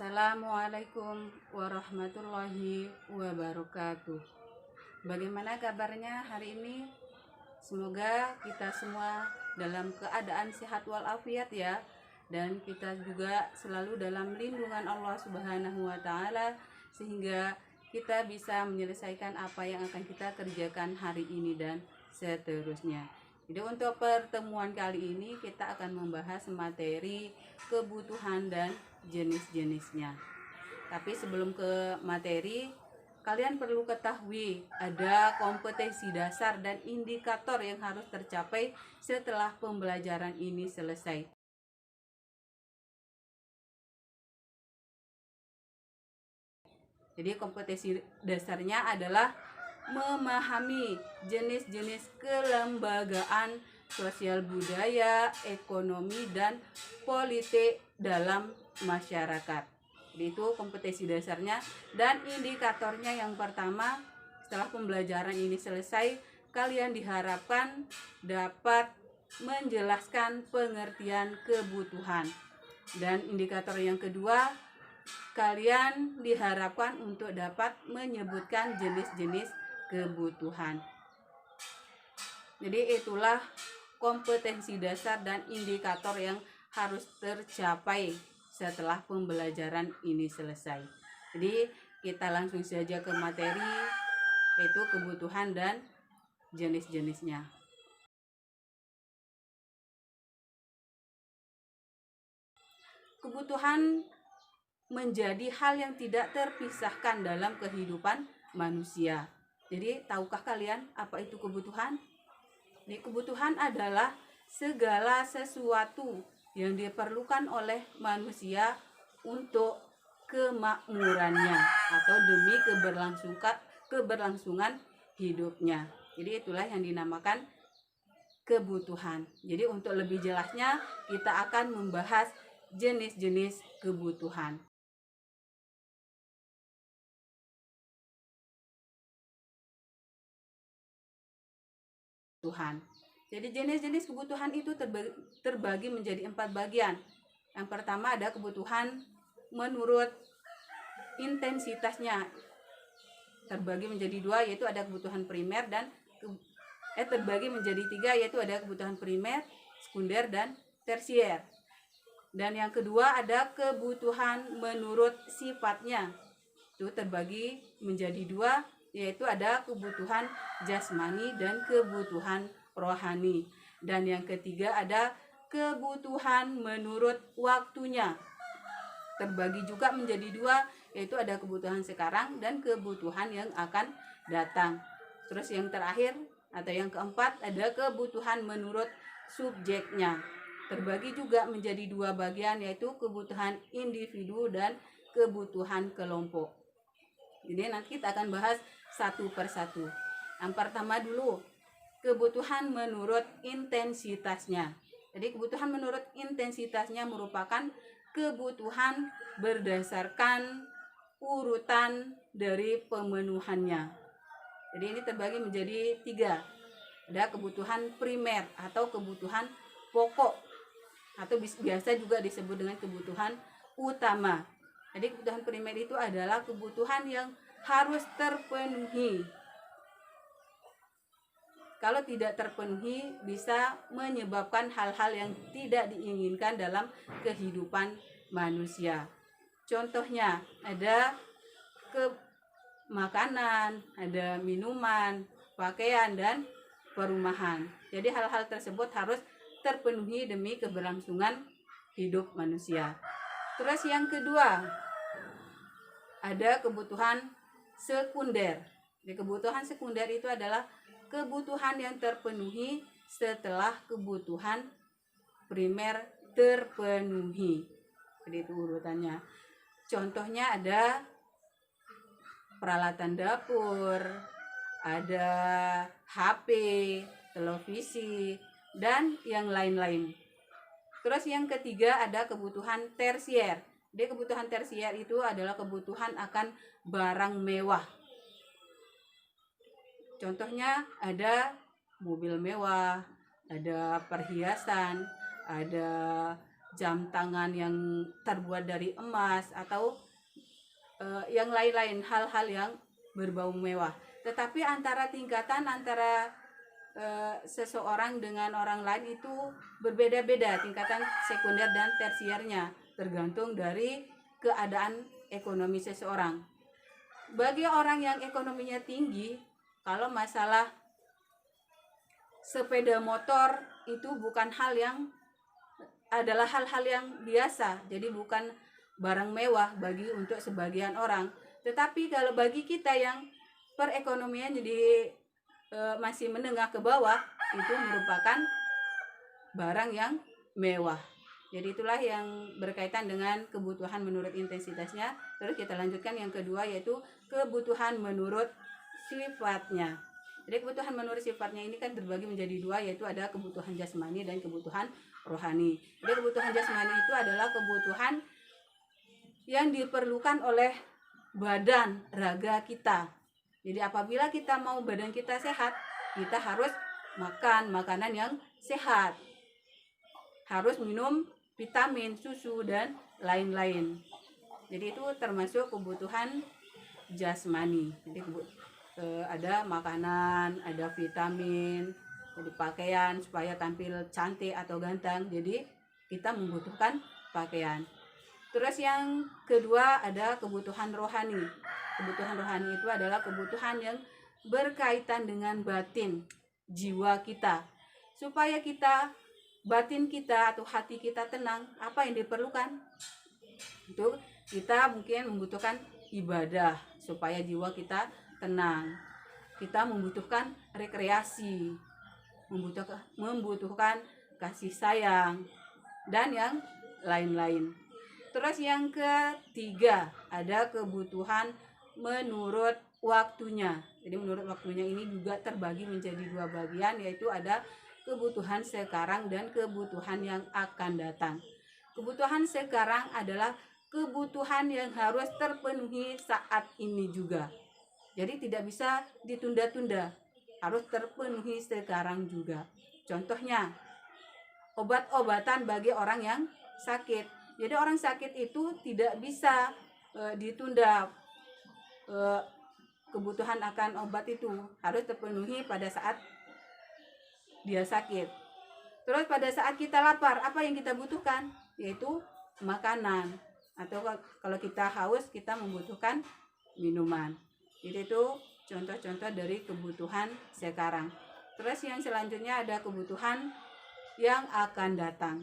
Assalamualaikum warahmatullahi wabarakatuh. Bagaimana kabarnya hari ini? Semoga kita semua dalam keadaan sehat walafiat ya. Dan kita juga selalu dalam lindungan Allah Subhanahu wa taala sehingga kita bisa menyelesaikan apa yang akan kita kerjakan hari ini dan seterusnya. Jadi untuk pertemuan kali ini kita akan membahas materi kebutuhan dan jenis-jenisnya. Tapi sebelum ke materi, kalian perlu ketahui ada kompetensi dasar dan indikator yang harus tercapai setelah pembelajaran ini selesai. Jadi kompetensi dasarnya adalah memahami jenis-jenis kelembagaan sosial budaya, ekonomi, dan politik dalam masyarakat. Jadi itu kompetensi dasarnya. Dan indikatornya yang pertama, setelah pembelajaran ini selesai, kalian diharapkan dapat menjelaskan pengertian kebutuhan. Dan indikator yang kedua, kalian diharapkan untuk dapat menyebutkan jenis-jenis kebutuhan. Jadi itulah kompetensi dasar dan indikator yang harus tercapai setelah pembelajaran ini selesai. Jadi kita langsung saja ke materi, yaitu kebutuhan dan jenis-jenisnya. Kebutuhan menjadi hal yang tidak terpisahkan dalam kehidupan manusia. Jadi tahukah kalian apa itu kebutuhan? Jadi kebutuhan adalah segala sesuatu yang diperlukan oleh manusia untuk kemakmurannya atau demi keberlangsungan hidupnya. Jadi itulah yang dinamakan kebutuhan. Jadi untuk lebih jelasnya kita akan membahas jenis-jenis kebutuhan. Jadi jenis-jenis kebutuhan itu terbagi menjadi 4 bagian. Yang pertama ada kebutuhan menurut intensitasnya, terbagi menjadi 2, yaitu ada kebutuhan primer dan terbagi menjadi 3, yaitu ada kebutuhan primer, sekunder, dan tersier. Dan yang kedua ada kebutuhan menurut sifatnya, itu terbagi menjadi 2, yaitu ada kebutuhan jasmani dan kebutuhan rohani. Dan yang ketiga ada kebutuhan menurut waktunya, terbagi juga menjadi 2, yaitu ada kebutuhan sekarang dan kebutuhan yang akan datang. Terus yang terakhir atau yang keempat ada kebutuhan menurut subjeknya, terbagi juga menjadi 2 bagian, yaitu kebutuhan individu dan kebutuhan kelompok. Jadi nanti kita akan bahas satu persatu. Yang pertama dulu, kebutuhan menurut intensitasnya. Jadi kebutuhan menurut intensitasnya merupakan kebutuhan berdasarkan urutan dari pemenuhannya. Jadi ini terbagi menjadi 3. Ada kebutuhan primer atau kebutuhan pokok, atau biasa juga disebut dengan kebutuhan utama. Jadi kebutuhan primer itu adalah kebutuhan yang harus terpenuhi. Kalau tidak terpenuhi bisa menyebabkan hal-hal yang tidak diinginkan dalam kehidupan manusia. Contohnya ada makanan, ada minuman, pakaian, dan perumahan. Jadi hal-hal tersebut harus terpenuhi demi keberlangsungan hidup manusia. Terus yang kedua ada kebutuhan sekunder. Di kebutuhan sekunder itu adalah kebutuhan yang terpenuhi setelah kebutuhan primer terpenuhi. Jadi itu urutannya. Contohnya ada peralatan dapur, ada HP, televisi, dan yang lain-lain. Terus yang ketiga ada kebutuhan tersier. Jadi kebutuhan tersier itu adalah kebutuhan akan barang mewah. Contohnya ada mobil mewah, ada perhiasan, ada jam tangan yang terbuat dari emas, atau yang lain-lain, hal-hal yang berbau mewah. Tetapi tingkatan antara seseorang dengan orang lain itu berbeda-beda, tingkatan sekunder dan tersiernya, tergantung dari keadaan ekonomi seseorang. Bagi orang yang ekonominya tinggi, kalau masalah sepeda motor itu bukan adalah hal-hal yang biasa, jadi bukan barang mewah untuk sebagian orang. Tetapi kalau bagi kita yang perekonomian jadi masih menengah ke bawah, itu merupakan barang yang mewah. Jadi itulah yang berkaitan dengan kebutuhan menurut intensitasnya. Terus kita lanjutkan yang kedua, yaitu kebutuhan menurut sifatnya. Jadi kebutuhan menurut sifatnya ini kan terbagi menjadi dua, yaitu ada kebutuhan jasmani dan kebutuhan rohani. Jadi kebutuhan jasmani itu adalah kebutuhan yang diperlukan oleh badan raga kita. Jadi apabila kita mau badan kita sehat, kita harus makan makanan yang sehat, harus minum vitamin, susu, dan lain-lain. Jadi itu termasuk kebutuhan jasmani. Jadi ada makanan, ada vitamin, jadi pakaian supaya tampil cantik atau ganteng. Jadi kita membutuhkan pakaian. Terus yang kedua ada kebutuhan rohani. Kebutuhan rohani itu adalah kebutuhan yang berkaitan dengan batin, jiwa kita. Supaya batin kita atau hati kita tenang, apa yang diperlukan? Itu kita mungkin membutuhkan ibadah supaya jiwa kita tenang. Kita membutuhkan rekreasi, membutuhkan kasih sayang, dan yang lain-lain. Terus yang ketiga ada kebutuhan menurut waktunya. Jadi menurut waktunya ini juga terbagi menjadi dua bagian, yaitu ada kebutuhan sekarang dan kebutuhan yang akan datang. Kebutuhan sekarang adalah kebutuhan yang harus terpenuhi saat ini juga. Jadi tidak bisa ditunda-tunda, harus terpenuhi sekarang juga. Contohnya obat-obatan bagi orang yang sakit. Jadi orang sakit itu tidak bisa ditunda, kebutuhan akan obat itu harus terpenuhi pada saat dia sakit. Terus pada saat kita lapar, apa yang kita butuhkan? Yaitu makanan. Atau kalau kita haus, kita membutuhkan minuman. Jadi itu contoh-contoh dari kebutuhan sekarang. Terus yang selanjutnya ada kebutuhan yang akan datang.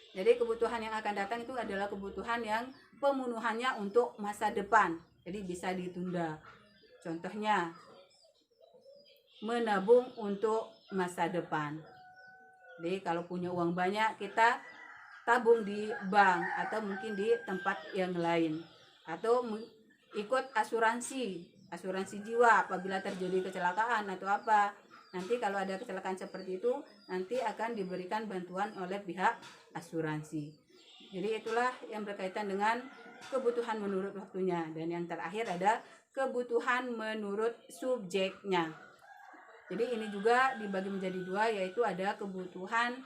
Jadi kebutuhan yang akan datang itu adalah kebutuhan yang pemenuhannya untuk masa depan. Jadi bisa ditunda. Contohnya menabung untuk masa depan. Jadi kalau punya uang banyak, kita tabung di bank atau mungkin di tempat yang lain. Atau ikut asuransi jiwa apabila terjadi kecelakaan atau apa. Nanti kalau ada kecelakaan seperti itu, nanti akan diberikan bantuan oleh pihak asuransi. Jadi itulah yang berkaitan dengan kebutuhan menurut waktunya. Dan yang terakhir ada kebutuhan menurut subjeknya. Jadi ini juga dibagi menjadi dua, yaitu ada kebutuhan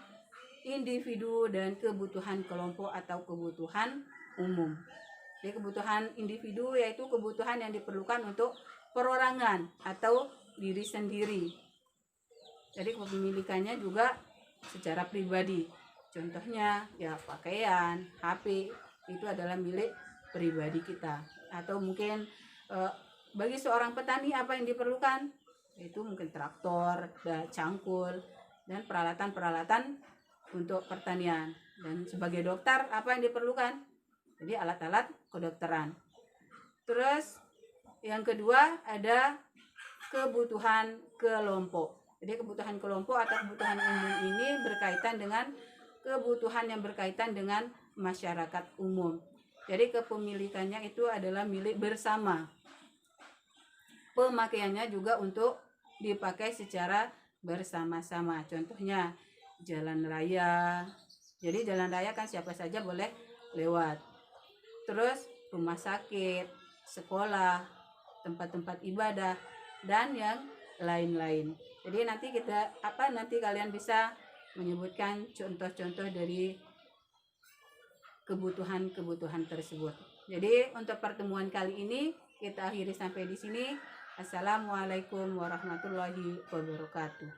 individu dan kebutuhan kelompok atau kebutuhan umum. Jadi kebutuhan individu yaitu kebutuhan yang diperlukan untuk perorangan atau diri sendiri. Jadi kepemilikannya juga secara pribadi. Contohnya ya pakaian, HP itu adalah milik pribadi kita. Atau mungkin bagi seorang petani apa yang diperlukan? Itu mungkin traktor, cangkul, dan peralatan-peralatan untuk pertanian. Dan sebagai dokter apa yang diperlukan? Jadi alat-alat kedokteran. Terus yang kedua ada kebutuhan kelompok. Jadi kebutuhan kelompok atau kebutuhan umum ini berkaitan dengan kebutuhan yang berkaitan dengan masyarakat umum. Jadi kepemilikannya itu adalah milik bersama. Pemakaiannya juga untuk dipakai secara bersama-sama. Contohnya jalan raya. Jadi jalan raya kan siapa saja boleh lewat. Terus rumah sakit, sekolah, tempat-tempat ibadah, dan yang lain-lain. Jadi nanti kalian bisa menyebutkan contoh-contoh dari kebutuhan-kebutuhan tersebut. Jadi untuk pertemuan kali ini kita akhiri sampai di sini. Assalamualaikum warahmatullahi wabarakatuh.